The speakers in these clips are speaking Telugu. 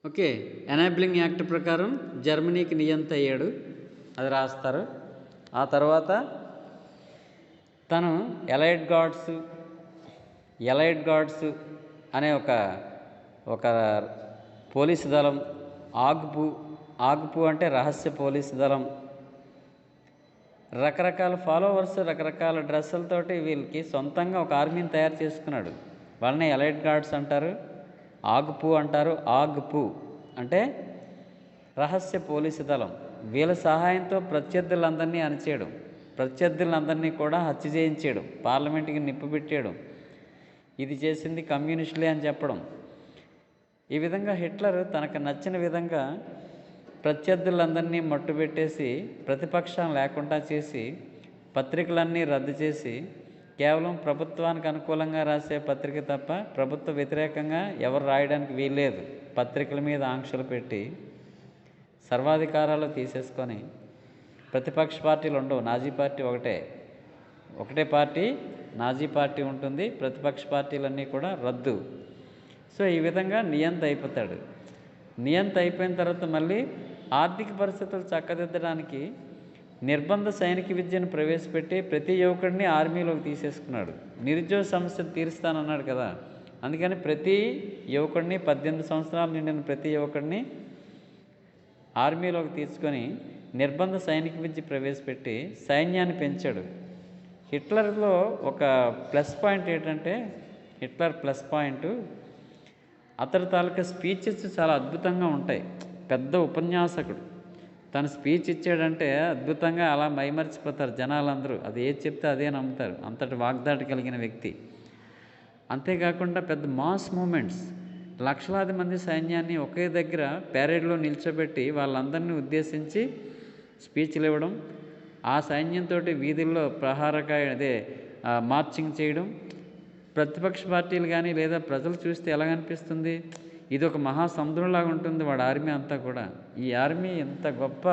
ఓకే. ఎనేబులింగ్ యాక్ట్ ప్రకారం జర్మనీకి నియంత అయ్యాడు. అది రాస్తారు. ఆ తర్వాత తను ఎలైట్ గార్డ్స్ అనే ఒక పోలీసు దళం, ఆగ్పు అంటే రహస్య పోలీసు దళం, రకరకాల ఫాలోవర్స్, రకరకాల డ్రెస్సులతోటి వీళ్ళకి సొంతంగా ఒక ఆర్మీని తయారు చేసుకున్నాడు. వాళ్ళని ఎలైట్ గార్డ్స్ అంటారు, ఆగ్పు అంటారు. ఆగ్పు అంటే రహస్య పోలీసు దళం. వీళ్ళ సహాయంతో ప్రత్యర్థులందరినీ అణిచేయడం, ప్రత్యర్థులందరినీ కూడా హత్య చేయించేయడం, పార్లమెంట్కి నిప్పు పెట్టేయడం, ఇది చేసింది కమ్యూనిస్టులే అని చెప్పడం. ఈ విధంగా హిట్లర్ తనకు నచ్చిన విధంగా ప్రత్యర్థులందరినీ మట్టుబెట్టేసి ప్రతిపక్షం లేకుండా చేసి పత్రికలన్నీ రద్దు చేసి కేవలం ప్రభుత్వానికి అనుకూలంగా రాసే పత్రిక తప్ప ప్రభుత్వ వ్యతిరేకంగా ఎవరు రాయడానికి వీల్లేదు పత్రికల మీద ఆంక్షలు పెట్టి సర్వాధికారాలు తీసేసుకొని ప్రతిపక్ష పార్టీలు ఉండవు. నాజీ పార్టీ ఒకటే పార్టీ నాజీ పార్టీ ఉంటుంది. ప్రతిపక్ష పార్టీలన్నీ కూడా రద్దు. సో ఈ విధంగా నియంత అయిపోతాడు. నియంత అయిపోయిన తర్వాత మళ్ళీ ఆర్థిక పరిస్థితులు చక్కదిద్దడానికి నిర్బంధ సైనిక విద్యను ప్రవేశపెట్టి ప్రతి యువకుడిని ఆర్మీలోకి తీసేసుకున్నాడు. నిరుద్యోగ సమస్యను తీరుస్తానన్నాడు కదా, అందుకని ప్రతి యువకుడిని 18 సంవత్సరాలు నిండిన ప్రతి యువకుడిని ఆర్మీలోకి తీసుకొని నిర్బంధ సైనిక విద్య ప్రవేశపెట్టి సైన్యాన్ని పెంచాడు. హిట్లర్లో ఒక ప్లస్ పాయింట్ ఏంటంటే, హిట్లర్ ప్లస్ పాయింట్ అతడి తాలూకా స్పీచెస్ చాలా అద్భుతంగా ఉంటాయి. పెద్ద ఉపన్యాసకుడు తను స్పీచ్ ఇచ్చాడంటే అద్భుతంగా అలా మైమర్చిపోతారు జనాలందరూ. అది ఏది చెప్తే అదే నమ్ముతారు. అంతటి వాగ్దాటి కలిగిన వ్యక్తి. అంతేకాకుండా పెద్ద మాస్ మూమెంట్స్, లక్షలాది మంది సైన్యాన్ని ఒకే దగ్గర ప్యారేడ్లో నిల్చోబెట్టి వాళ్ళందరినీ ఉద్దేశించి స్పీచ్లు ఇవ్వడం, ఆ సైన్యంతో వీధుల్లో మార్చింగ్ చేయడం. ప్రతిపక్ష పార్టీలు కానీ లేదా ప్రజలు చూస్తే ఎలాగనిపిస్తుంది, ఇది ఒక మహాసముద్రంలాగా ఉంటుంది వాడి ఆర్మీ అంతా కూడా. ఈ ఆర్మీ ఎంత గొప్ప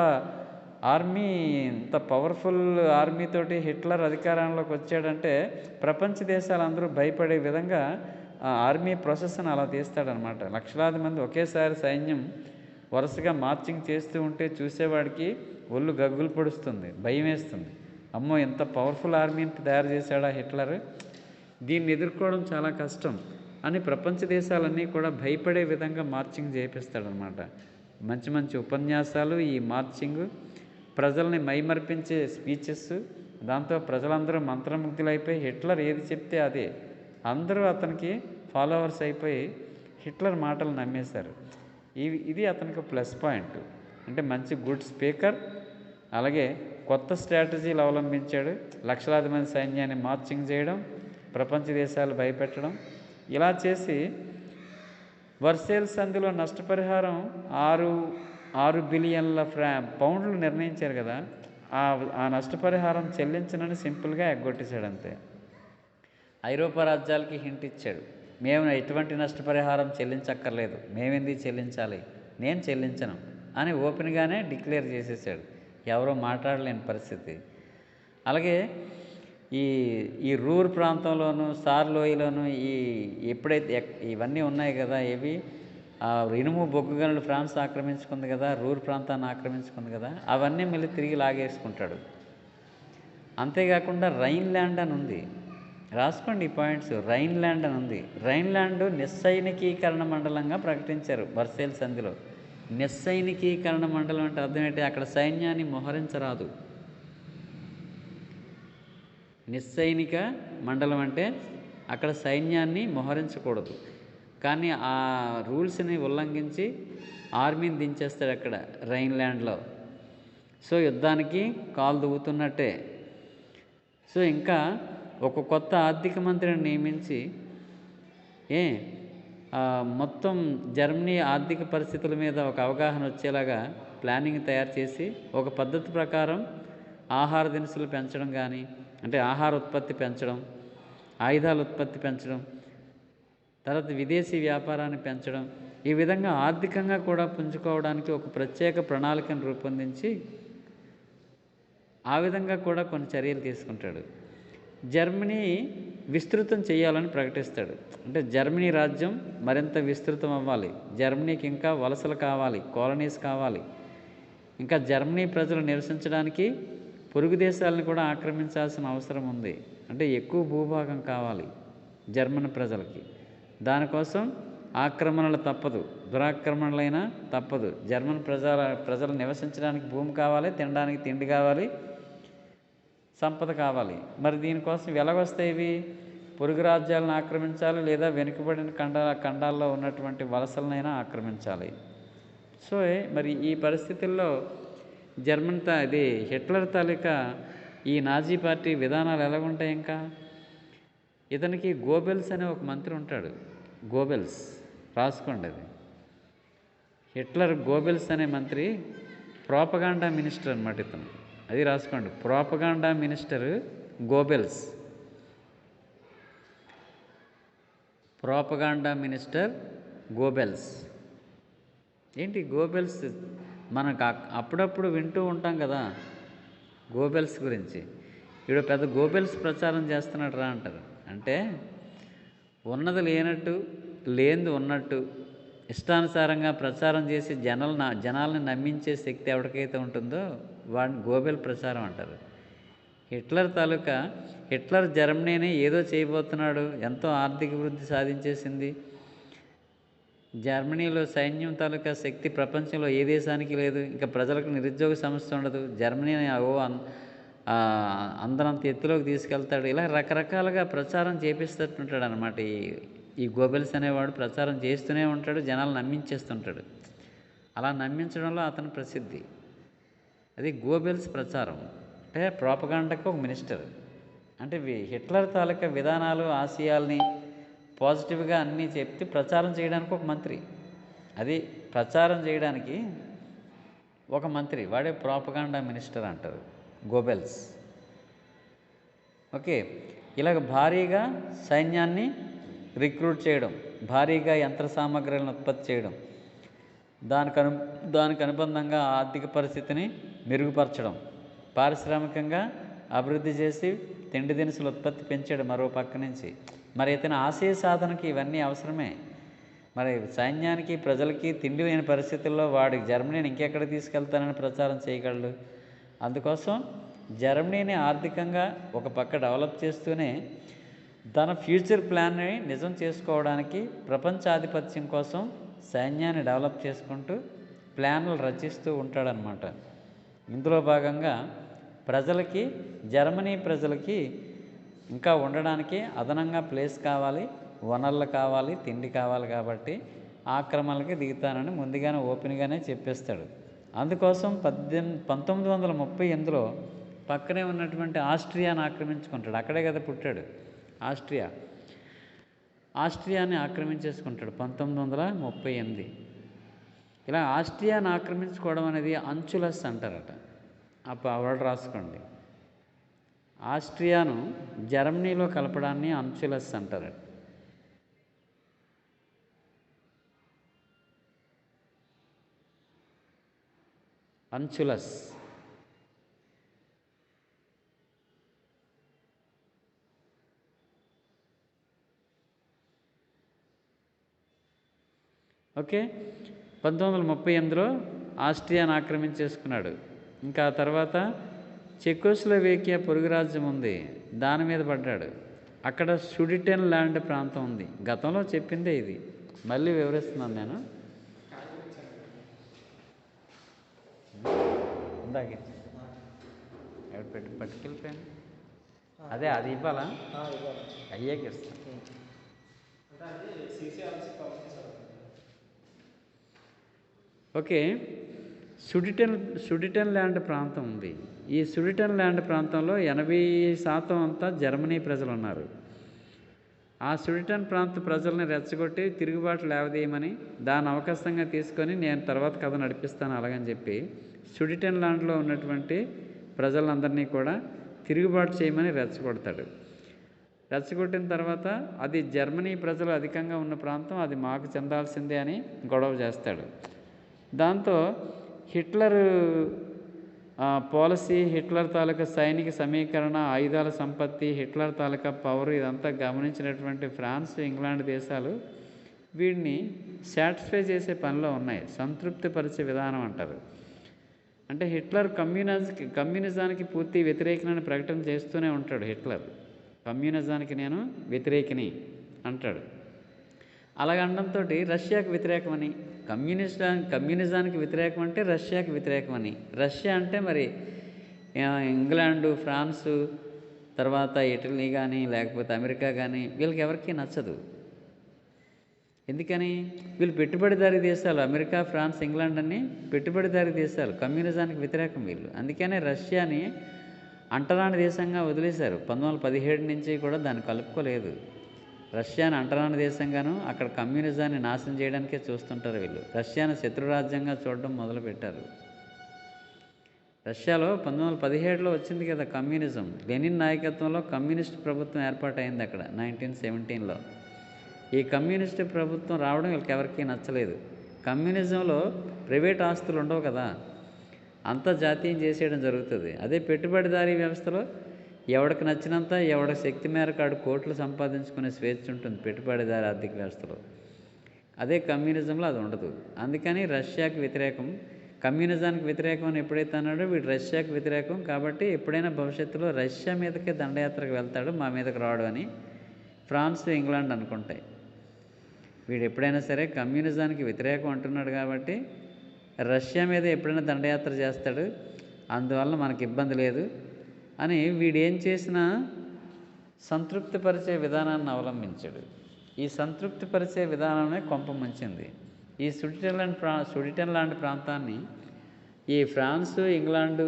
ఆర్మీ, ఇంత పవర్ఫుల్ ఆర్మీతోటి హిట్లర్ అధికారంలోకి వచ్చాడంటే ప్రపంచ దేశాలందరూ భయపడే విధంగా ఆర్మీ ప్రాసెస్ని అలా తీస్తాడనమాట. లక్షలాది మంది ఒకేసారి సైన్యం వరుసగా మార్చింగ్ చేస్తూ ఉంటే చూసేవాడికి ఒళ్ళు గగ్గులు పొడుస్తుంది, భయం వేస్తుంది. అమ్మో ఎంత పవర్ఫుల్ ఆర్మీని తయారు చేశాడా హిట్లర్, దీన్ని ఎదుర్కోవడం చాలా కష్టం అని ప్రపంచ దేశాలన్నీ కూడా భయపడే విధంగా మార్చింగ్ చేపిస్తాడనమాట. మంచి మంచి ఉపన్యాసాలు, ఈ మార్చింగ్, ప్రజల్ని మైమర్పించే స్పీచెస్, దాంతో ప్రజలందరూ మంత్రముగ్ధులైపోయి హిట్లర్ ఏది చెప్తే అదే, అందరూ అతనికి ఫాలోవర్స్ అయిపోయి హిట్లర్ మాటలు నమ్మేశారు. ఇది అతనికి ప్లస్ పాయింట్. అంటే మంచి గుడ్ స్పీకర్, అలాగే కొత్త స్ట్రాటజీలు అవలంబించాడు. లక్షలాది మంది సైన్యాన్ని మార్చింగ్ చేయడం, ప్రపంచ దేశాలు భయపెట్టడం, ఇలా చేసి వర్సేల్ సంధిలో నష్టపరిహారం 6 బిలియన్ల పౌండ్లు నిర్ణయించారు కదా, ఆ నష్టపరిహారం చెల్లించనని సింపుల్గా ఎగ్గొట్టేశాడు అంతే. ఐరోపా రాజ్యాలకి హింట్ ఇచ్చాడు, మేము ఎటువంటి నష్టపరిహారం చెల్లించక్కర్లేదు, మేమెందుకు చెల్లించాలి, నేను చెల్లించను అని ఓపెన్గానే డిక్లేర్ చేసేసాడు. ఎవరో మాట్లాడలేని పరిస్థితి. అలాగే ఈ రూర్ ప్రాంతంలోను, సార్ లోయలోను ఎప్పుడైతే ఇవన్నీ ఉన్నాయి కదా, ఇవి ఇనుము బొగ్గు గనులు ఫ్రాన్స్ ఆక్రమించుకుంది కదా, రూర్ ప్రాంతాన్ని ఆక్రమించుకుంది కదా, అవన్నీ మళ్ళీ తిరిగి లాగేసుకుంటాడు. అంతేకాకుండా రైన్లాండ్ అని ఉంది, రాసుకోండి ఈ పాయింట్స్. రైన్లాండ్ అని ఉంది. రైన్లాండ్ నిస్సైనికీకరణ మండలంగా ప్రకటించారు వర్సేల్ సంధిలో. నిస్సైనికీకరణ మండలం అంటే అర్థం ఏంటి, అక్కడ సైన్యాన్ని మోహరించరాదు. నిస్సైనిక మండలం అంటే అక్కడ సైన్యాన్ని మోహరించకూడదు. కానీ ఆ రూల్స్ని ఉల్లంఘించి ఆర్మీని దించేస్తాడు అక్కడ రైన్లాండ్లో. సో యుద్ధానికి కాలు దువ్వుతున్నట్టే. సో ఇంకా ఒక కొత్త ఆర్థిక మంత్రిని నియమించి మొత్తం జర్మనీ ఆర్థిక పరిస్థితుల మీద ఒక అవగాహన వచ్చేలాగా ప్లానింగ్ తయారు చేసి ఒక పద్ధతి ప్రకారం ఆహార దినుసులు పెంచడం కానీ, అంటే ఆహార ఉత్పత్తి పెంచడం, ఆయుధాల ఉత్పత్తి పెంచడం, తర్వాత విదేశీ వ్యాపారాన్ని పెంచడం, ఈ విధంగా ఆర్థికంగా కూడా పుంజుకోవడానికి ఒక ప్రత్యేక ప్రణాళికను రూపొందించి ఆ విధంగా కూడా కొన్ని చర్యలు తీసుకుంటాడు. జర్మనీ విస్తృతం చేయాలని ప్రకటిస్తాడు. అంటే జర్మనీ రాజ్యం మరింత విస్తృతం అవ్వాలి, జర్మనీకి ఇంకా వలసలు కావాలి, కాలనీస్ కావాలి, ఇంకా జర్మనీ ప్రజలు నివసించడానికి పొరుగు దేశాలను కూడా ఆక్రమించాల్సిన అవసరం ఉంది. అంటే ఎక్కువ భూభాగం కావాలి జర్మన్ ప్రజలకి. దానికోసం ఆక్రమణలు తప్పదు, దురాక్రమణలైనా తప్పదు. జర్మన్ ప్రజలు నివసించడానికి భూమి కావాలి, తినడానికి తిండి కావాలి, సంపద కావాలి. మరి దీనికోసం ఎలాగొస్తాయి ఇవి? పొరుగు రాజ్యాలను ఆక్రమించాలి, లేదా వెనుకబడిన ఖండాల్లో ఉన్నటువంటి వలసలనైనా ఆక్రమించాలి. సో మరి ఈ పరిస్థితుల్లో ఇది హిట్లర్ తాలూకా ఈ నాజీ పార్టీ విధానాలు ఎలాగుంటాయి? ఇంకా ఇతనికి గోబెల్స్ అనే ఒక మంత్రి ఉంటాడు. గోబెల్స్ రాసుకోండి, అది హిట్లర్ గోబెల్స్ అనే మంత్రి ప్రోపగాండా మినిస్టర్ అనమాట ఇతను. అది రాసుకోండి, propaganda minister Goebbels. Propaganda minister Goebbels. ఏంటి గోబెల్స్? మనకు అప్పుడప్పుడు వింటూ ఉంటాం కదా గోబెల్స్ గురించి. వీడు పెద్ద గోబెల్స్ ప్రచారం చేస్తున్నాడు రా అంటారు. అంటే ఉన్నది లేనట్టు, లేనిది ఉన్నట్టు ఇష్టానుసారంగా ప్రచారం చేసి జనాల్ని నమ్మించే శక్తి ఎవరికైతే ఉంటుందో వాడిని గోబెల్ ప్రచారం అంటారు. హిట్లర్ జర్మనీని ఏదో చేయబోతున్నాడు, ఎంతో ఆర్థిక వృద్ధి సాధించేసింది, జర్మనీలో సైన్యం తాలూకా శక్తి ప్రపంచంలో ఏ దేశానికి లేదు, ఇంకా ప్రజలకు నిరుద్యోగ సమస్య ఉండదు, జర్మనీని అందరంత ఎత్తులోకి తీసుకెళ్తాడు, ఇలా రకరకాలుగా ప్రచారం చేపిస్తుంటాడు అనమాట. ఈ గోబెల్స్ అనేవాడు ప్రచారం చేస్తూనే ఉంటాడు, జనాలు నమ్మించేస్తుంటాడు. అలా నమ్మించడంలో అతను ప్రసిద్ధి. అది గోబెల్స్ ప్రచారం. అంటే ప్రోపగాండాకు ఒక మినిస్టర్. అంటే హిట్లర్ తాలూకా విధానాలు, ఆశయాల్ని పాజిటివ్గా అన్నీ చెప్తే ప్రచారం చేయడానికి ఒక మంత్రి. అది ప్రచారం చేయడానికి ఒక మంత్రి, వాడే ప్రోపగాండా మినిస్టర్ అంటారు, గోబెల్స్. ఓకే, ఇలాగ భారీగా సైన్యాన్ని రిక్రూట్ చేయడం, భారీగా యంత్ర సామగ్రిలను ఉత్పత్తి చేయడం, దానికి అనుబంధంగా ఆర్థిక పరిస్థితిని మెరుగుపరచడం, పారిశ్రామికంగా అభివృద్ధి చేసి తిండి దినుసులు ఉత్పత్తి పెంచాడు మరో పక్క నుంచి. మరి ఇతని ఆశయ సాధనకి ఇవన్నీ అవసరమే. మరి సైన్యానికి, ప్రజలకి తిండి లేని పరిస్థితుల్లో వాడి జర్మనీని ఇంకెక్కడ తీసుకెళ్తానని ప్రచారం చేయగలడు. అందుకోసం జర్మనీని ఆర్థికంగా ఒక పక్క డెవలప్ చేస్తూనే తన ఫ్యూచర్ ప్లాన్ని నిజం చేసుకోవడానికి ప్రపంచాధిపత్యం కోసం సైన్యాన్ని డెవలప్ చేసుకుంటూ ప్లాన్లు రచిస్తూ ఉంటాడనమాట. ఇందులో భాగంగా జర్మనీ ప్రజలకి ఇంకా ఉండడానికి అదనంగా ప్లేస్ కావాలి, వనరులు కావాలి, తిండి కావాలి, కాబట్టి ఆక్రమణలకి దిగుతానని ముందుగానే ఓపెన్గానే చెప్పేస్తాడు. అందుకోసం 1938లో పక్కనే ఉన్నటువంటి ఆస్ట్రియాని ఆక్రమించుకుంటాడు. అక్కడే కదా పుట్టాడు, ఆస్ట్రియాని ఆక్రమించేసుకుంటాడు 1938. ఇలా ఆస్ట్రియాని ఆక్రమించుకోవడం అనేది అంచులస్ అంటారట. అవార్డు రాసుకోండి. ఆస్ట్రియాను జర్మనీలో కలపడాన్ని అంచులస్ అంటారట. అంచులస్. ఓకే, 1938లో ఆస్ట్రియాను ఆక్రమించేసుకున్నాడు. ఇంకా తర్వాత చెకోస్లోవేకియా పొరుగు రాజ్యం ఉంది, దాని మీద పడ్డాడు. అక్కడ సుడిటెన్ ల్యాండ్ ప్రాంతం ఉంది. గతంలో చెప్పిందే ఇది, మళ్ళీ వివరిస్తున్నాను నేను. ఇందాకే పట్టుకెళ్ళిపోయాను. అదే అది ఇవ్వాలా? అయ్యాక ఇస్తాను. ఓకే, సుడిటెన్ ల్యాండ్ ప్రాంతం ఉంది. ఈ సుడిటెన్ ల్యాండ్ ప్రాంతంలో 80% అంతా జర్మనీ ప్రజలు ఉన్నారు. ఆ సుడిటెన్ ప్రాంత ప్రజల్ని రెచ్చగొట్టి తిరుగుబాటు లేవదీయమని దాన్ని అవకాశంగా తీసుకొని నేను తర్వాత కథ నడిపిస్తాను అలాగని చెప్పి సుడిటెన్ ల్యాండ్లో ఉన్నటువంటి ప్రజలందరినీ కూడా తిరుగుబాటు చేయమని రెచ్చగొడతాడు. రెచ్చగొట్టిన తర్వాత అది జర్మనీ ప్రజలు అధికంగా ఉన్న ప్రాంతం, అది మాకు చెందాల్సిందే అని గొడవ చేస్తాడు. దాంతో హిట్లర్ పాలసీ, హిట్లర్ తాలూకా సైనిక సమీకరణ, ఆయుధాల సంపత్తి, హిట్లర్ తాలూకా పవర్ ఇదంతా గమనించినటువంటి ఫ్రాన్స్, ఇంగ్లాండ్ దేశాలు వీడిని సాటిస్ఫై చేసే పనిలో ఉన్నాయి. సంతృప్తి పరిచే విధానం అంటారు. అంటే హిట్లర్ కమ్యూనిజానికి పూర్తి వ్యతిరేకనని ప్రకటన చేస్తూనే ఉంటాడు. హిట్లర్ కమ్యూనిజానికి నేను వ్యతిరేకిని అంటాడు. అలాగనడంతో రష్యాకు వ్యతిరేకమని, కమ్యూనిజానికి వ్యతిరేకం అంటే రష్యాకి వ్యతిరేకమని. రష్యా అంటే మరి ఇంగ్లాండు, ఫ్రాన్సు, తర్వాత ఇటలీ కానీ లేకపోతే అమెరికా కానీ వీళ్ళకి ఎవరికీ నచ్చదు. ఎందుకని? వీళ్ళు పెట్టుబడిదారీ దేశాలు. అమెరికా, ఫ్రాన్స్, ఇంగ్లాండ్ అన్నీ పెట్టుబడిదారీ దేశాలు, కమ్యూనిజానికి వ్యతిరేకం వీళ్ళు. అందుకనే రష్యాని అంటరాని దేశంగా వదిలేశారు. 1917 నుంచి కూడా దాన్ని కలుపుకోలేదు. రష్యాని అంటరాని దేశంగాను, అక్కడ కమ్యూనిజాన్ని నాశనం చేయడానికే చూస్తుంటారు వీళ్ళు. రష్యాను శత్రురాజ్యంగా చూడడం మొదలుపెట్టారు. రష్యాలో 1917లో వచ్చింది కదా కమ్యూనిజం. లెనిన్ నాయకత్వంలో కమ్యూనిస్ట్ ప్రభుత్వం ఏర్పాటైంది అక్కడ 1917లో. ఈ కమ్యూనిస్ట్ ప్రభుత్వం రావడం వీళ్ళకి ఎవరికీ నచ్చలేదు. కమ్యూనిజంలో ప్రైవేట్ ఆస్తులు ఉండవు కదా, అంతా జాతీయం చేసేయడం జరుగుతుంది. అదే పెట్టుబడిదారీ వ్యవస్థలో ఎవడికి నచ్చినంత, ఎవడి శక్తి మేరకు ఆడు కోట్లు సంపాదించుకునే స్వేచ్ఛ ఉంటుంది పెట్టుబడిదారీ ఆర్థిక వ్యవస్థలో. అదే కమ్యూనిజంలో అది ఉండదు. అందుకని రష్యాకి వ్యతిరేకం, కమ్యూనిజానికి వ్యతిరేకం అని ఎప్పుడైతే అన్నాడో వీడు రష్యాకి వ్యతిరేకం. కాబట్టి ఎప్పుడైనా భవిష్యత్తులో రష్యా మీదకే దండయాత్రకు వెళ్తాడు, మా మీదకి రాడు అని ఫ్రాన్స్, ఇంగ్లాండ్ అనుకుంటాయి. వీడు ఎప్పుడైనా సరే కమ్యూనిజానికి వ్యతిరేకం అంటున్నాడు కాబట్టి రష్యా మీద ఎప్పుడైనా దండయాత్ర చేస్తాడు, అందువల్ల మనకి ఇబ్బంది లేదు అని వీడేం చేసినా సంతృప్తిపరిచే విధానాన్ని అవలంబించాడు. ఈ సంతృప్తిపరిచే విధానమే కొంప ముంచింది. ఈ సుడిటెన్లాండ్ ప్రాంతాన్ని ఈ ఫ్రాన్సు, ఇంగ్లాండు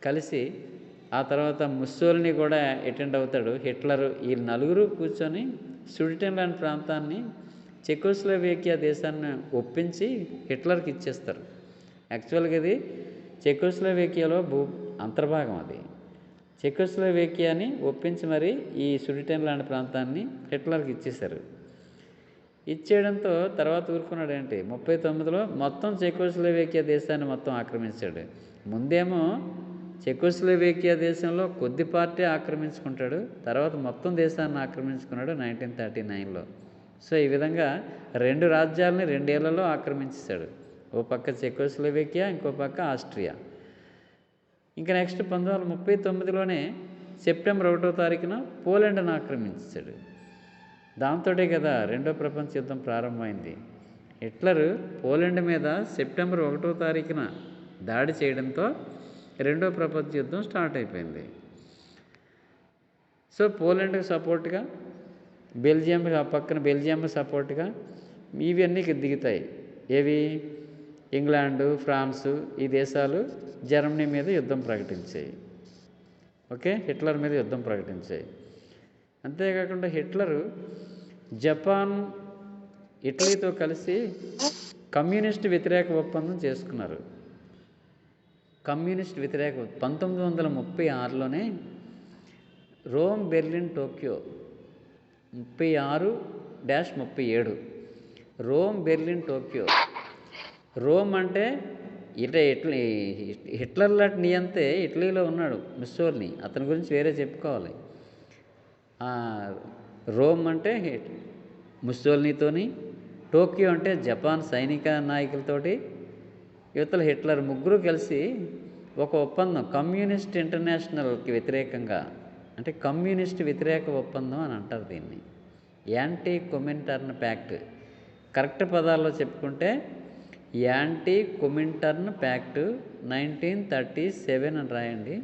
కలిసి, ఆ తర్వాత ముస్సోలిని కూడా అటెండ్ అవుతాడు, హిట్లరు, ఈ నలుగురు కూర్చొని సుడిటెన్లాండ్ ప్రాంతాన్ని చెకోస్లోవేకియా దేశాన్ని ఒప్పించి హిట్లర్కి ఇచ్చేస్తారు. యాక్చువల్గా ఇది చెకోస్లోవేకియాలో అంతర్భాగం. అది చెకోస్లోవేకియాని ఒప్పించి మరి ఈ సుడిటెన్లాండ్ ప్రాంతాన్ని హిట్లర్కి ఇచ్చేశారు. ఇచ్చేయడంతో తర్వాత ఊరుకున్నాడు ఏంటి, 1939లో మొత్తం చెకోస్లోవేకియా దేశాన్ని మొత్తం ఆక్రమించాడు. ముందేమో చెకోస్లోవేకియా దేశంలో కొద్ది పార్టీ ఆక్రమించుకుంటాడు, తర్వాత మొత్తం దేశాన్ని ఆక్రమించుకున్నాడు 1939లో. సో ఈ విధంగా 2 రాజ్యాలని 2 ఏళ్లలో ఆక్రమించేశాడు. ఓ పక్క చెకోస్లోవేకియా, ఇంకో పక్క ఆస్ట్రియా. ఇంకా నెక్స్ట్ 1939లోనే సెప్టెంబర్ 1వ తారీఖున పోలాండ్ను ఆక్రమించాడు. దాంతోటే కదా రెండో ప్రపంచ యుద్ధం ప్రారంభమైంది. హిట్లర్ పోలాండ్ మీద సెప్టెంబర్ 1వ తారీఖున దాడి చేయడంతో రెండో ప్రపంచ యుద్ధం స్టార్ట్ అయిపోయింది. సో పోలాండ్కి సపోర్ట్గా బెల్జియం, ఆ పక్కన బెల్జియంకి సపోర్ట్గా ఇవన్నీ దిగుతాయి. ఏవి? ఇంగ్లాండు, ఫ్రాన్సు ఈ దేశాలు జర్మనీ మీద యుద్ధం ప్రకటించాయి. ఓకే, హిట్లర్ మీద యుద్ధం ప్రకటించాయి. అంతేకాకుండా హిట్లరు జపాన్, ఇటలీతో కలిసి కమ్యూనిస్ట్ వ్యతిరేక ఒప్పందం చేసుకున్నారు. కమ్యూనిస్ట్ వ్యతిరేక 1936లోనే Rome, Berlin, Tokyo 36-37 Rome, Berlin, Tokyo. Rome అంటే హిట్లర్ లాంటి నియంతే ఇటలీలో ఉన్నాడు ముస్సోలిని, అతని గురించి వేరే చెప్పుకోవాలి. రోమ్ అంటే ముస్సోలినితోని, టోక్యో అంటే జపాన్ సైనిక నాయకులతోటి, యువతల హిట్లర్, ముగ్గురు కలిసి ఒక ఒప్పందం కమ్యూనిస్ట్ ఇంటర్నేషనల్కి వ్యతిరేకంగా, అంటే కమ్యూనిస్ట్ వ్యతిరేక ఒప్పందం అని అంటారు దీన్ని. యాంటీ కొమిన్టర్న్ ప్యాక్ట్, కరెక్ట్ పదాల్లో చెప్పుకుంటే యాంటీ కొమిన్టర్న్ ప్యాక్ట్ 1937 అని రాయండి.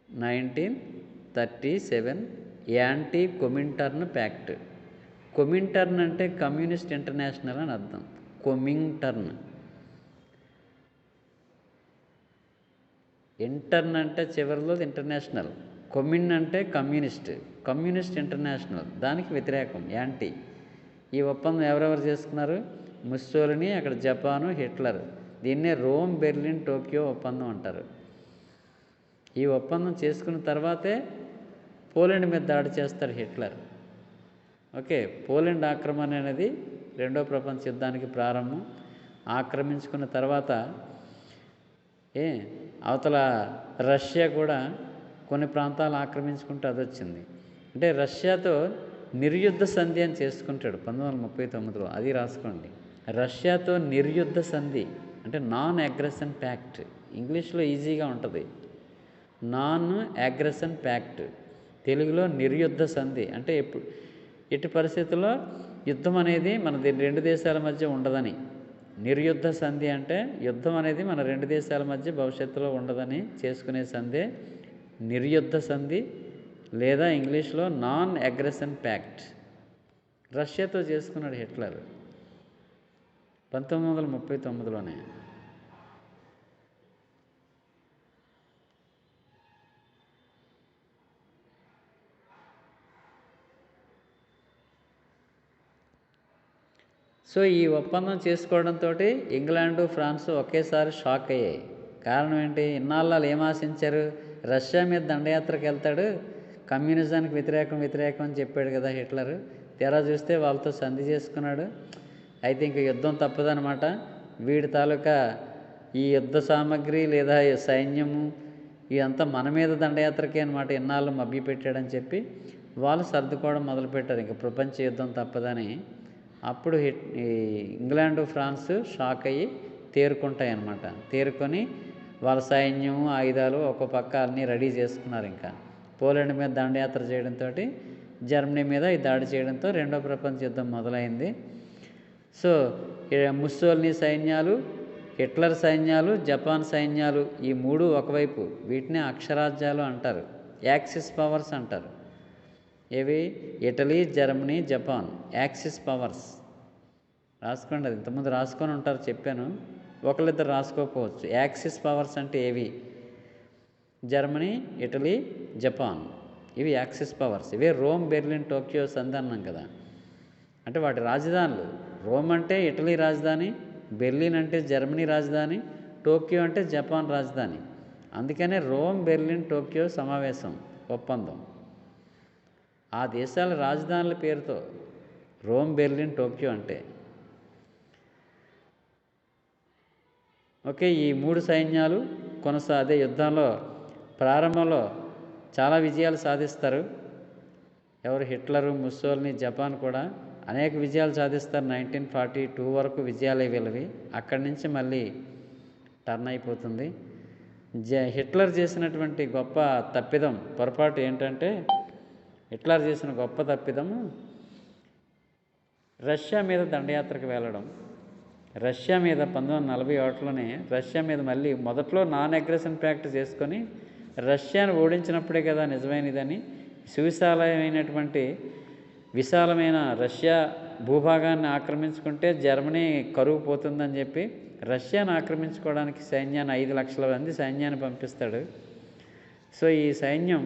1937 యాంటీ కొమిన్టర్న్ ప్యాక్ట్. కొమిన్టర్న్ అంటే కమ్యూనిస్ట్ ఇంటర్నేషనల్ అని అర్థం. కొమిన్టర్న్, ఇంటర్న్ అంటే చివరిలో ఇంటర్నేషనల్, కొమిన్ అంటే కమ్యూనిస్ట్ ఇంటర్నేషనల్, దానికి వ్యతిరేకం యాంటీ. ఈ ఒప్పందం ఎవరెవరు చేసుకున్నారు? ముస్సోలిని, అక్కడ జపాను, హిట్లర్. దీన్నే రోమ్, బెర్లిన్, టోక్యో ఒప్పందం అంటారు. ఈ ఒప్పందం చేసుకున్న తర్వాతే పోలాండ్ మీద దాడి చేస్తాడు హిట్లర్. ఓకే, పోలాండ్ ఆక్రమణ అనేది రెండో ప్రపంచ యుద్ధానికి ప్రారంభం. ఆక్రమించుకున్న తర్వాత ఏ అవతల రష్యా కూడా కొన్ని ప్రాంతాలు ఆక్రమించుకుంటూ అదొచ్చింది. అంటే రష్యాతో నిర్యుద్ధ సంధి అని చేసుకుంటాడు 1939లో, అది రాసుకోండి. రష్యాతో నిర్యుద్ధ సంధి అంటే నాన్ అగ్రెషన్ ప్యాక్ట్, ఇంగ్లీష్లో ఈజీగా ఉంటుంది. నాన్ అగ్రెషన్ ప్యాక్ట్, తెలుగులో నిర్యుద్ధ సంధి. అంటే ఎట్టి పరిస్థితుల్లో యుద్ధం అనేది మన రెండు దేశాల మధ్య ఉండదని. నిర్యుద్ధ సంధి అంటే యుద్ధం అనేది మన రెండు దేశాల మధ్య భవిష్యత్తులో ఉండదని చేసుకునే సంధే నిర్యుద్ధ సంధి, లేదా ఇంగ్లీష్లో నాన్ అగ్రెషన్ ప్యాక్ట్. రష్యాతో చేసుకున్నాడు హిట్లర్ 1939లోనే. సో ఈ ఒప్పందం చేసుకోవడంతో ఇంగ్లాండు, ఫ్రాన్సు ఒకేసారి షాక్ అయ్యాయి. కారణం ఏంటి? ఇన్నాళ్ళు వాళ్ళు ఏం ఆశించారు? రష్యా మీద దండయాత్రకు వెళ్తాడు, కమ్యూనిజానికి వ్యతిరేకం అని చెప్పాడు కదా హిట్లర్. తెరా చూస్తే వాళ్ళతో సంధి చేసుకున్నాడు. అయితే ఇంక యుద్ధం తప్పదనమాట. వీడి తాలూకా ఈ యుద్ధ సామాగ్రి లేదా సైన్యము ఇదంతా మన మీద దండయాత్రకే అనమాట, ఇన్నాళ్ళు మభ్యపెట్టాడని చెప్పి వాళ్ళు సర్దుకోవడం మొదలుపెట్టారు. ఇంక ప్రపంచ యుద్ధం తప్పదని. అప్పుడు ఇంగ్లాండు, ఫ్రాన్స్ షాక్ అయ్యి తేరుకుంటాయి అన్నమాట. తేరుకొని వాళ్ళ సైన్యం, ఆయుధాలు ఒక్కో పక్క అన్నీ రెడీ చేసుకున్నారు. ఇంకా పోలాండ్ మీద దండయాత్ర చేయడంతో, జర్మనీ మీద ఈ దాడి చేయడంతో రెండో ప్రపంచ యుద్ధం మొదలైంది. సో ముస్సోలినీ సైన్యాలు, హిట్లర్ సైన్యాలు, జపాన్ సైన్యాలు ఈ మూడు ఒకవైపు, వీటిని అక్షరాజ్యాలు అంటారు, యాక్సిస్ పవర్స్ అంటారు. ఏవి? Italy, Germany, Japan, axis powers. రాసుకోండి, అది ఇంతకుముందు రాసుకొని ఉంటారు, చెప్పాను. ఒకళ్ళిద్దరు రాసుకోకపోవచ్చు. యాక్సిస్ పవర్స్ అంటే ఏవి? జర్మనీ, ఇటలీ, జపాన్, ఇవి యాక్సిస్ పవర్స్. ఇవే రోమ్, బెర్లిన్, టోక్యో సంధి అన్నాం కదా. అంటే వాటి రాజధానులు. రోమ్ అంటే ఇటలీ రాజధాని, బెర్లిన్ అంటే జర్మనీ రాజధాని, టోక్యో అంటే జపాన్ రాజధాని. అందుకనే రోమ్, బెర్లిన్, టోక్యో సమావేశం ఒప్పందం. ఆ దేశాల రాజధానుల పేరుతో రోమ్, బెర్లిన్, టోక్యో అంటే. ఓకే, ఈ మూడు సైన్యాలు అదే యుద్ధంలో ప్రారంభంలో చాలా విజయాలు సాధిస్తారు. ఎవరు? హిట్లరు, ముస్సోలినీ, జపాన్ కూడా అనేక విజయాలు సాధిస్తారు. 1942 వరకు విజయాలే వీళ్ళవి. అక్కడి నుంచి మళ్ళీ టర్న్ అయిపోతుంది. హిట్లర్ చేసినటువంటి గొప్ప తప్పిదం, పొరపాటు ఏంటంటే, హిట్లర్ చేసిన గొప్ప తప్పిదము రష్యా మీద దండయాత్రకు వెళ్ళడం. రష్యా మీద 1941లోనే రష్యా మీద మళ్ళీ మొదట్లో నాన్ అగ్రెషన్ ప్యాక్ట్ చేసుకొని రష్యాను ఓడించినప్పుడే కదా నిజమైనదని, సువిశాలమైనటువంటి విశాలమైన రష్యా భూభాగాన్ని ఆక్రమించుకుంటే జర్మనీ కరువు పోతుందని చెప్పి రష్యాను ఆక్రమించుకోవడానికి సైన్యాన్ని 5 లక్షల మంది సైన్యాన్ని పంపిస్తాడు. సో ఈ సైన్యం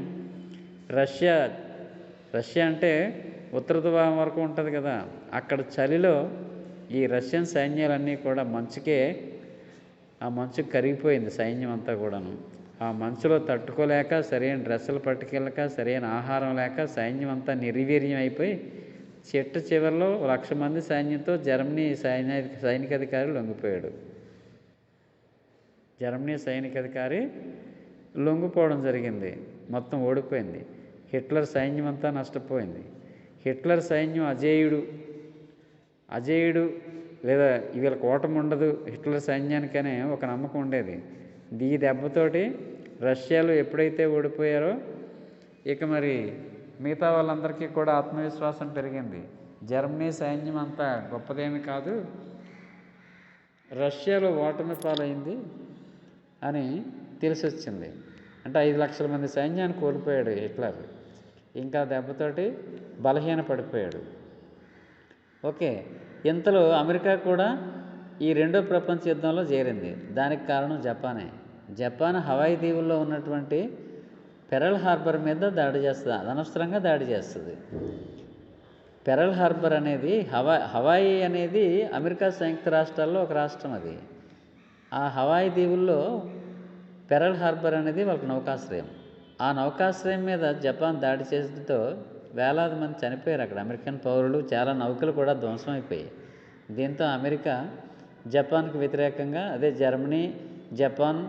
రష్యా అంటే ఉత్తర ధ్రువం వరకు ఉంటుంది కదా, అక్కడ చలిలో ఈ రష్యన్ సైన్యాలన్నీ కూడా ఆ మంచుకు కరిగిపోయింది సైన్యం అంతా కూడాను. ఆ మంచులో తట్టుకోలేక, సరైన డ్రెస్సులు పట్టుకెళ్ళక, సరైన ఆహారం లేక సైన్యం అంతా నిర్వీర్యం అయిపోయి చెట్టు చివరిలో 1,00,000 మంది సైన్యంతో జర్మనీ సైనికాధికారి లొంగిపోయాడు. జర్మనీ సైనికాధికారి లొంగిపోవడం జరిగింది, మొత్తం ఓడిపోయింది. హిట్లర్ సైన్యం అంతా నష్టపోయింది. హిట్లర్ సైన్యం అజేయుడు లేదా వీళ్ళకి ఓటమి ఉండదు హిట్లర్ సైన్యానికనే ఒక నమ్మకం ఉండేది. ఈ దెబ్బతోటి రష్యాలో ఎప్పుడైతే ఓడిపోయారో ఇక మరి మిగతా వాళ్ళందరికీ కూడా ఆత్మవిశ్వాసం పెరిగింది. జర్మనీ సైన్యం అంతా గొప్పదేమి కాదు, రష్యాలో ఓటమి పాలైంది అని తెలిసి వచ్చింది. అంటే 5 లక్షల మంది సైన్యాన్ని కోల్పోయాడు హిట్లర్. ఇంకా దెబ్బతోటి బలహీన పడిపోయాడు. ఓకే, ఇంతలో అమెరికా కూడా ఈ రెండో ప్రపంచ యుద్ధంలో చేరింది. దానికి కారణం జపానే. జపాన్ హవాయి దీవుల్లో ఉన్నటువంటి పెరల్ హార్బర్ మీద దాడి చేస్తుంది, అనవసరంగా దాడి చేస్తుంది. పెరల్ హార్బర్ అనేది హవాయి అనేది అమెరికా సంయుక్త రాష్ట్రాల్లో ఒక రాష్ట్రం. అది ఆ హవాయి దీవుల్లో పెరల్ హార్బర్ అనేది వాళ్ళకి నౌకాశ్రయం. ఆ నౌకాశ్రయం మీద జపాన్ దాడి చేసడంతో వేలాది మంది చనిపోయారు అక్కడ, అమెరికన్ పౌరులు. చాలా నౌకలు కూడా ధ్వంసం అయిపోయాయి. దీంతో అమెరికా జపాన్కి వ్యతిరేకంగా, అదే జర్మనీ, జపాన్,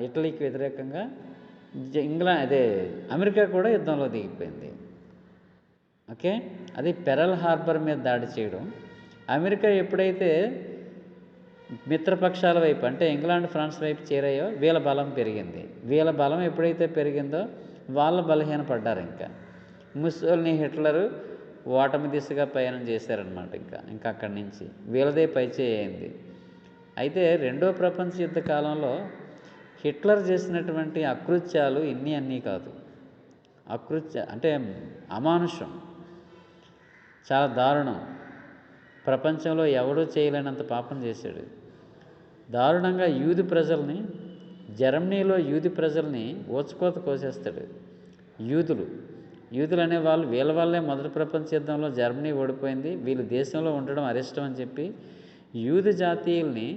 ఇటలీకి వ్యతిరేకంగా అదే అమెరికా కూడా యుద్ధంలో దిగిపోయింది. ఓకే, అది పెరల్ హార్బర్ మీద దాడి చేయడం. అమెరికా ఎప్పుడైతే మిత్రపక్షాల వైపు అంటే ఇంగ్లాండ్, ఫ్రాన్స్ వైపు చేరాయో వీళ్ళ బలం పెరిగింది. వీళ్ళ బలం ఎప్పుడైతే పెరిగిందో వాళ్ళు బలహీనపడ్డారు. ఇంకా ముస్సోలినీ, హిట్లరు ఓటమి దిశగా ప్రయాణం చేశారనమాట. ఇంకా అక్కడి నుంచి వీళ్ళదే పైచేయి అయింది. అయితే రెండో ప్రపంచ యుద్ధ కాలంలో హిట్లర్ చేసినటువంటి అకృత్యాలు అన్నీ కాదు. అంటే అమానుషం, చాలా దారుణం. ప్రపంచంలో ఎవడూ చేయలేనంత పాపం చేశాడు. దారుణంగా జర్మనీలో యూదు ప్రజల్ని ఊచకోత కోసేస్తాడు. యూదులు అనేవాళ్ళు వీళ్ళ వల్లే మొదటి ప్రపంచ యుద్ధంలో జర్మనీ ఓడిపోయింది, వీళ్ళు దేశంలో ఉండడం అరిష్టం అని చెప్పి యూదు జాతీయుల్ని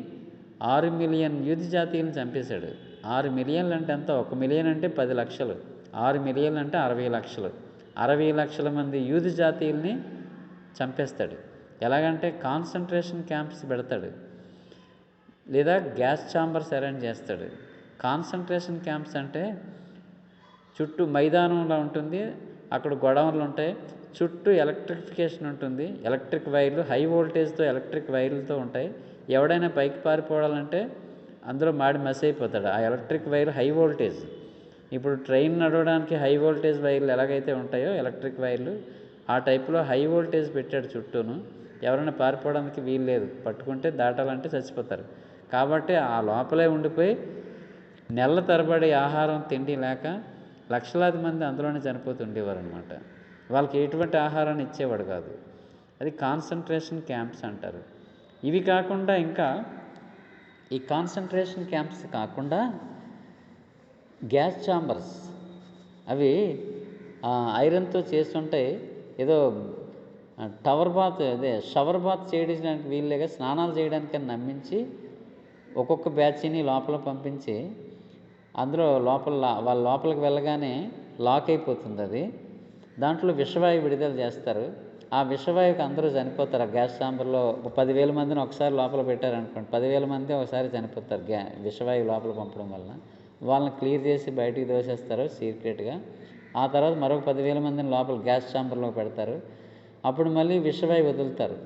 6 మిలియన్ యూదు జాతీయుల్ని చంపేశాడు. 6 మిలియన్లు అంటే ఎంత? 1 మిలియన్ అంటే 10 లక్షలు, 6 మిలియన్లు అంటే 60 లక్షలు. 60 లక్షల మంది యూదు జాతీయుల్ని చంపేస్తాడు. ఎలాగంటే కాన్సన్ట్రేషన్ క్యాంప్స్ పెడతాడు, లేదా గ్యాస్ ఛాంబర్స్ అరేంజ్ చేస్తాడు. కాన్సన్ట్రేషన్ క్యాంప్స్ అంటే చుట్టూ మైదానంలో ఉంటుంది, అక్కడ గొడవలు ఉంటాయి, చుట్టూ ఎలక్ట్రిఫికేషన్ ఉంటుంది, ఎలక్ట్రిక్ వైర్లు, హై వోల్టేజ్తో ఎలక్ట్రిక్ వైర్లతో ఉంటాయి. ఎవడైనా పైకి పారిపోవాలంటే అందులో మసి అయిపోతాడు. ఆ ఎలక్ట్రిక్ వైర్ హై వోల్టేజ్. ఇప్పుడు ట్రైన్ నడవడానికి హై వోల్టేజ్ వైర్లు ఎలాగైతే ఉంటాయో ఎలక్ట్రిక్ వైర్లు, ఆ టైపులో హై వోల్టేజ్ పెట్టాడు చుట్టూను. ఎవరైనా పారిపోవడానికి వీలు లేదు, పట్టుకుంటే దాటాలంటే చచ్చిపోతారు. కాబట్టి ఆ లోపలే ఉండిపోయి నెలల తరబడి ఆహారం తిండి లేక లక్షలాది మంది అందులోనే చనిపోతుండేవారు అనమాట. వాళ్ళకి ఎటువంటి ఆహారాన్ని ఇచ్చేవాడు కాదు. అది కాన్సన్ట్రేషన్ క్యాంప్స్ అంటారు. ఇవి కాకుండా ఇంకా ఈ కాన్సన్ట్రేషన్ క్యాంప్స్ కాకుండా గ్యాస్ ఛాంబర్స్, అవి ఐరన్తో చేస్తుంటాయి. ఏదో షవర్ బాత్ చేయడానికి వీళ్ళేగా స్నానాలు చేయడానికి నమ్మించి ఒక్కొక్క బ్యాచ్ని లోపల పంపించి అందులో వాళ్ళ లోపలికి వెళ్ళగానే లాక్ అయిపోతుంది. అది దాంట్లో విషవాయువు విడుదల చేస్తారు. ఆ విషవాయువుకి అందరూ చనిపోతారు. ఆ గ్యాస్ ఛాంబర్లో 10,000 మందిని ఒకసారి లోపల పెట్టారనుకోండి, 10,000 మంది ఒకసారి చనిపోతారు విషవాయువు లోపల పంపడం వలన. వాళ్ళని క్లియర్ చేసి బయటికి దోసేస్తారు సీక్రెట్గా. ఆ తర్వాత మరొక 10,000 మందిని లోపల గ్యాస్ ఛాంబర్లో పెడతారు. అప్పుడు మళ్ళీ విషవాయువు వదులుతారు.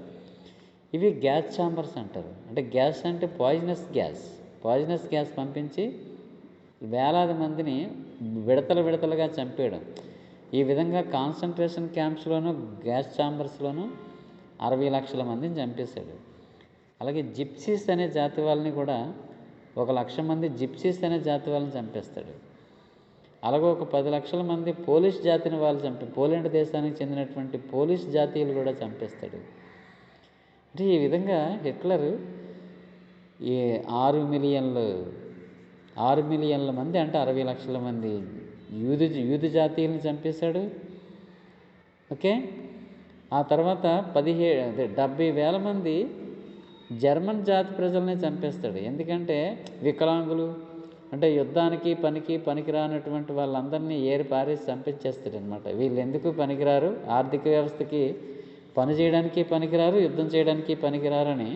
ఇవి గ్యాస్ ఛాంబర్స్ అంటారు. అంటే గ్యాస్ అంటే పాయిజనస్ గ్యాస్ పంపించి వేలాది మందిని విడతలుగా చంపేయడం. ఈ విధంగా కాన్సన్ట్రేషన్ క్యాంప్స్లోనూ గ్యాస్ ఛాంబర్స్లోనూ 60 లక్షల మందిని చంపేశాడు. అలాగే జిప్సీస్ అనే జాతి వాళ్ళని కూడా 1,00,000 మంది జిప్సీస్ అనే జాతి వాళ్ళని చంపేస్తాడు. అలాగే ఒక 10 లక్షల మంది పోలిష్ జాతిని పోలాండ్ దేశానికి చెందినటువంటి పోలిష్ జాతీయులు కూడా చంపేస్తాడు. అంటే ఈ విధంగా హిట్లర్ ఈ 6 మిలియన్ల మంది అంటే 60 లక్షల మంది యూదు జాతీయుల్ని చంపేశాడు. ఓకే, ఆ తర్వాత 70,000 మంది జర్మన్ జాతి ప్రజల్ని చంపేస్తాడు. ఎందుకంటే వికలాంగులు, అంటే యుద్ధానికి పనికిరానటువంటి వాళ్ళందరినీ ఏరి పారేసి చంపించేస్తాడు అనమాట. వీళ్ళు ఎందుకు పనికిరారు, ఆర్థిక వ్యవస్థకి పని చేయడానికి పనికిరారు, యుద్ధం చేయడానికి పనికిరారని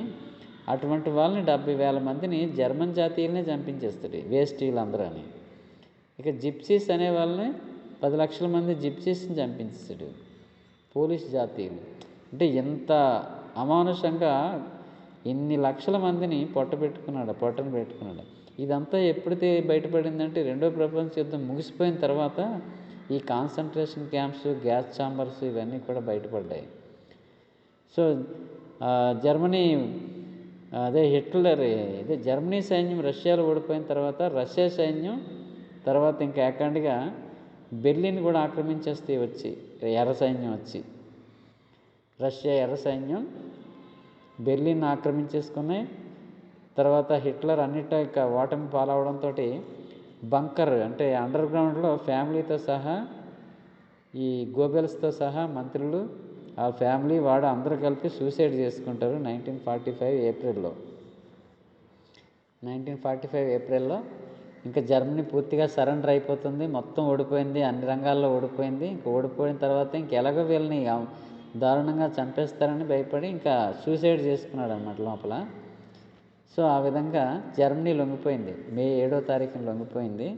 అటువంటి వాళ్ళని 70,000 మందిని జర్మన్ జాతీయుల్ని చంపించేస్తాడు, వేస్ట్ వీళ్ళందరూ అని. ఇక జిప్సీస్ అనే వాళ్ళని 10 లక్షల మంది జిప్సీస్ని చంపించేస్తాడు, పోలిష్ జాతీయులు. అంటే ఎంత అమానుషంగా ఇన్ని లక్షల మందిని పొట్టను పెట్టుకున్నాడు. ఇదంతా ఎప్పుడైతే బయటపడిందంటే రెండో ప్రపంచ యుద్ధం ముగిసిపోయిన తర్వాత ఈ కాన్సన్ట్రేషన్ క్యాంప్స్, గ్యాస్ ఛాంబర్స్ ఇవన్నీ కూడా బయటపడ్డాయి. సో జర్మనీ సైన్యం రష్యాలో ఓడిపోయిన తర్వాత రష్యా సైన్యం తర్వాత ఇంకా ఏకండిగా బెర్లిన్ కూడా ఆక్రమించేస్తే ఎర్ర సైన్యం బెర్లిన్ ఆక్రమించేసుకున్నాయి. తర్వాత హిట్లర్ అన్నిటో ఇక ఓటమి పాలవడంతో బంకర్ అంటే అండర్ గ్రౌండ్లో ఫ్యామిలీతో సహా ఈ గోబెల్స్తో సహా మంత్రులు, ఆ ఫ్యామిలీ అందరూ కలిపి సూసైడ్ చేసుకుంటారు 1945 ఏప్రిల్లో. ఇంకా జర్మనీ పూర్తిగా సరెండర్ అయిపోతుంది, మొత్తం ఓడిపోయింది, అన్ని రంగాల్లో ఓడిపోయింది. ఇంకా ఓడిపోయిన తర్వాత ఇంకెలాగో వీళ్ళని దారుణంగా చంపేస్తారని భయపడి ఇంకా సూసైడ్ చేసుకున్నాడు అన్నమాట లోపల. సో ఆ విధంగా జర్మనీ లొంగిపోయింది, మే 7వ తారీఖున లొంగిపోయింది.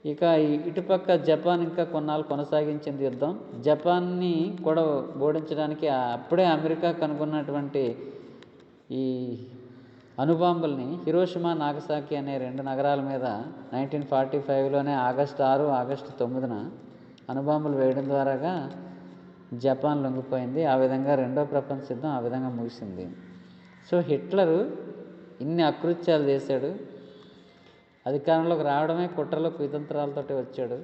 ఇక ఇటుపక్క జపాన్ ఇంకా కొన్నాళ్ళు కొనసాగించింది యుద్ధం. జపాన్ని కూడా ఓడించడానికి అప్పుడే అమెరికా కనుగొన్నటువంటి ఈ అణుబాంబుల్ని హిరోషిమా, నాగసాకి అనే 2 నగరాల మీద 1945లోనే ఆగస్టు 6, ఆగస్టు 9న అణుబాంబులు వేయడం ద్వారాగా జపాన్ లొంగిపోయింది. ఆ విధంగా రెండో ప్రపంచ యుద్ధం ఆ విధంగా ముగిసింది. సో హిట్లరు ఇన్ని అకృత్యాలు చేశాడు. అధికారంలోకి రావడమే కుట్రలు కుతంత్రాలతోటి వచ్చాడు.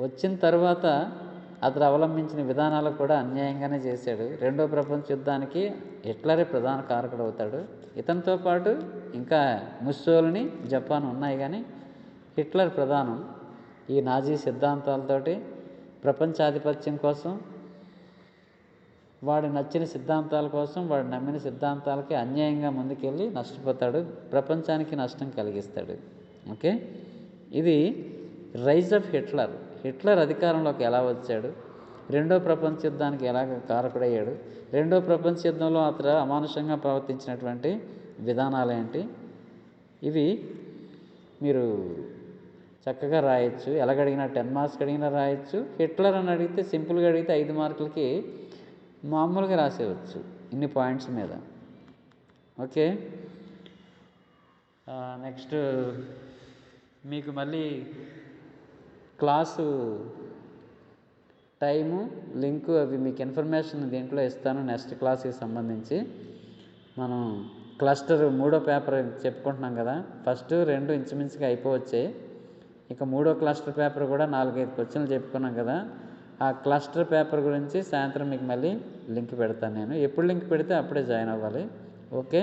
వచ్చిన తర్వాత అతడు అవలంబించిన విధానాలు కూడా అన్యాయంగానే చేశాడు. రెండో ప్రపంచ యుద్ధానికి హిట్లరే ప్రధాన కారకుడు అవుతాడు. ఇతనితో పాటు ఇంకా ముస్సోలిని, జపాన్ ఉన్నాయి, కానీ హిట్లర్ ప్రధానం. ఈ నాజీ సిద్ధాంతాలతోటి ప్రపంచాధిపత్యం కోసం, వాడు నచ్చిన సిద్ధాంతాల కోసం, వాడు నమ్మిన సిద్ధాంతాలకి అన్యాయంగా ముందుకెళ్ళి నష్టపోతాడు, ప్రపంచానికి నష్టం కలిగిస్తాడు. ఓకే, ఇది రైజ్ ఆఫ్ హిట్లర్. హిట్లర్ అధికారంలోకి ఎలా వచ్చాడు, రెండో ప్రపంచ యుద్ధానికి ఎలాగ కారకుడయ్యాడు, రెండో ప్రపంచ యుద్ధంలో అతడు అమానుషంగా ప్రవర్తించినటువంటి విధానాలు ఏంటి, ఇవి మీరు చక్కగా రాయొచ్చు. ఎలాగడిగినా 10 మార్క్స్కి అడిగినా రాయొచ్చు. హిట్లర్ అని అడిగితే సింపుల్గా అడిగితే 5 మార్కులకి మామూలుగా రాసేయవచ్చు ఇన్ని పాయింట్స్ మీద. ఓకే, నెక్స్ట్ మీకు మళ్ళీ క్లాసు టైము, లింకు అవి మీకు ఇన్ఫర్మేషన్ దీంట్లో ఇస్తాను. నెక్స్ట్ క్లాస్కి సంబంధించి మనం క్లస్టర్ 3వ పేపర్ చెప్పుకుంటున్నాం కదా. ఫస్ట్ 2 ఇంచుమించుగా అయిపోవచ్చాయి. ఇక 3వ క్లస్టర్ పేపర్ కూడా 4-5 క్వశ్చన్లు చెప్పుకున్నాం కదా. ఆ క్లస్టర్ పేపర్ గురించి సాయంత్రం మీకు మళ్ళీ లింక్ పెడతాను నేను. ఎప్పుడు లింక్ పెడితే అప్పుడే జాయిన్ అవ్వాలి. ఓకే.